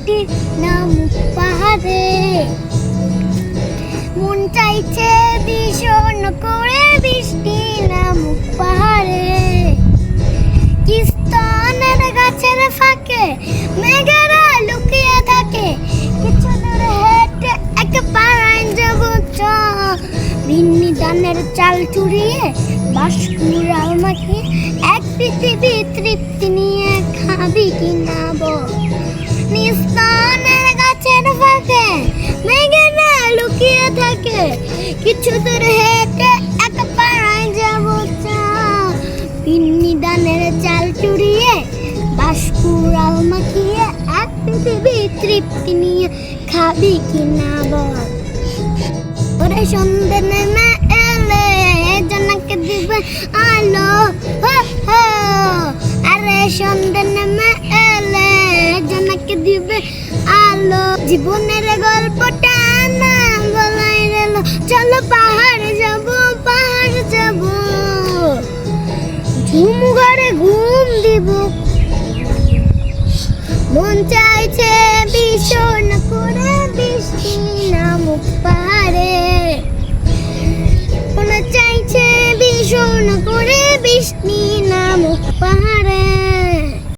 বৃষ্টি নামুক পাহাড়ে, মন চাইছে ভীষণ করে বৃষ্টি নামুক পাহাড়ে। কিস্তনের গাছের ফাঁকে মেঘেরা লুকিয়ে থাকে, কিছু দূর হেঁটে এক পাড়ায় যাব ভিন্নি ধানের চাল চুরিয়ে বাঁশকুড়াল মাখিয়ে এক পৃথিবী তৃপ্তি নিয়ে খাবি কিনা বল। নিস্তনের গাছের ফাঁকে মেঘেরা লুকিয়ে থাকে, কিছু দূর হেঁটে এক পাড়ায় যাব ভিন্নি ধানের চাল চুরিয়ে বাঁশকুড়াল মাখিয়ে এক পৃথিবী তৃপ্তি নিয়ে খাবি কিনা বল। ওরে সন্ধ্যে নেমে এলে জনকে দিবে আলো, হো হো। আরে সন্ধ্যে নেমে এলে জনকে দিবে আলো, জীবনের গল্পটা না বলাই রইল, চলো পাহাড়ে যাব পাহাড়ে যাব। ঘুম ঘরে ঘুম দিব, মন চাইছে ভীষণ করে